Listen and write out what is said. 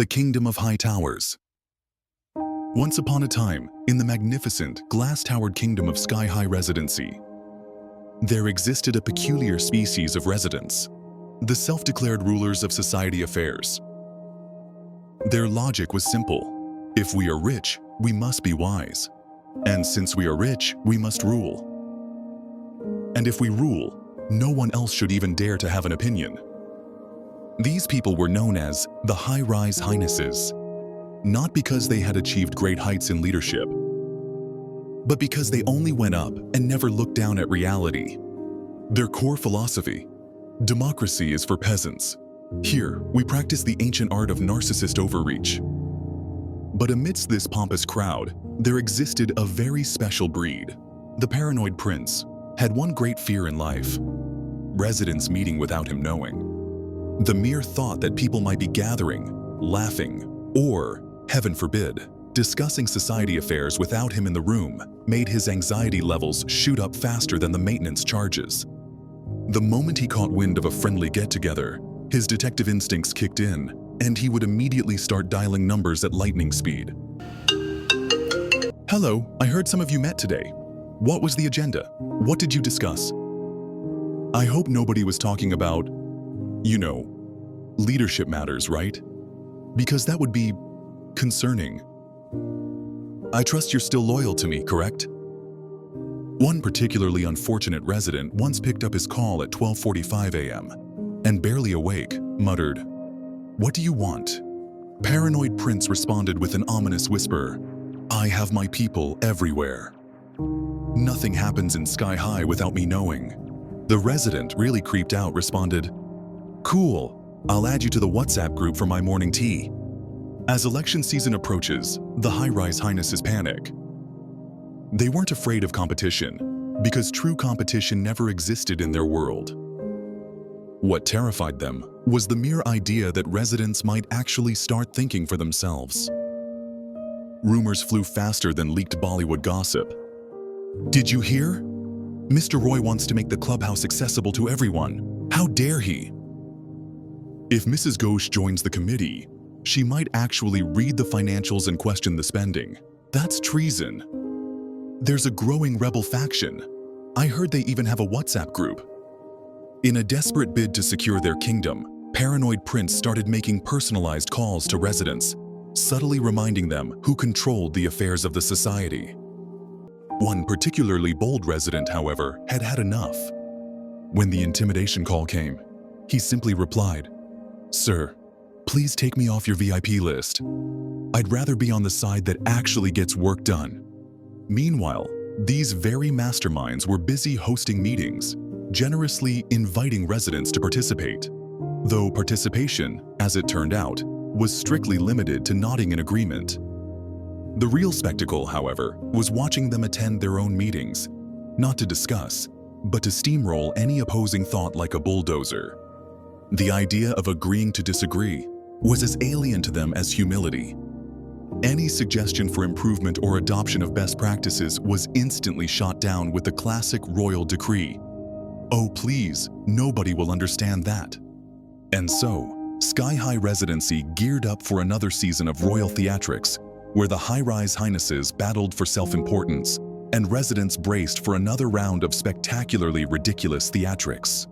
The Kingdom of High Towers. Once upon a time, in the magnificent, glass-towered kingdom of sky-high residency, there existed a peculiar species of residents, the self-declared rulers of society affairs. Their logic was simple. If we are rich, we must be wise. And since we are rich, we must rule. And if we rule, no one else should even dare to have an opinion. These people were known as the High-Rise Highnesses, not because they had achieved great heights in leadership, but because they only went up and never looked down at reality. Their core philosophy: democracy is for peasants. Here, we practice the ancient art of narcissist overreach. But amidst this pompous crowd, there existed a very special breed. The paranoid prince had one great fear in life: residents meeting without him knowing. The mere thought that people might be gathering, laughing, or, heaven forbid, discussing society affairs without him in the room made his anxiety levels shoot up faster than the maintenance charges. The moment he caught wind of a friendly get-together, his detective instincts kicked in, and he would immediately start dialing numbers at lightning speed. Hello, I heard some of you met today. What was the agenda? What did you discuss? I hope nobody was talking about, leadership matters, right? Because that would be concerning. I trust you're still loyal to me, correct? One particularly unfortunate resident once picked up his call at 12:45 a.m. and, barely awake, muttered, "What do you want?" Paranoid Prince responded with an ominous whisper, "I have my people everywhere. Nothing happens in Sky High without me knowing." The resident, really creeped out, responded, "Cool, I'll add you to the WhatsApp group for my morning tea." As election season approaches, the High-Rise Highnesses panic. They weren't afraid of competition, because true competition never existed in their world. What terrified them was the mere idea that residents might actually start thinking for themselves. Rumors flew faster than leaked Bollywood gossip. "Did you hear? Mr. Roy wants to make the clubhouse accessible to everyone. How dare he? If Mrs. Ghosh joins the committee, she might actually read the financials and question the spending. That's treason. There's a growing rebel faction. I heard they even have a WhatsApp group." In a desperate bid to secure their kingdom, Paranoid Prince started making personalized calls to residents, subtly reminding them who controlled the affairs of the society. One particularly bold resident, however, had had enough. When the intimidation call came, he simply replied, "Sir, please take me off your VIP list. I'd rather be on the side that actually gets work done." Meanwhile, these very masterminds were busy hosting meetings, generously inviting residents to participate, though participation, as it turned out, was strictly limited to nodding in agreement. The real spectacle, however, was watching them attend their own meetings, not to discuss, but to steamroll any opposing thought like a bulldozer. The idea of agreeing to disagree was as alien to them as humility. Any suggestion for improvement or adoption of best practices was instantly shot down with the classic royal decree: "Oh please, nobody will understand that." And so, Sky High Residency geared up for another season of royal theatrics, where the High-Rise Highnesses battled for self-importance, and residents braced for another round of spectacularly ridiculous theatrics.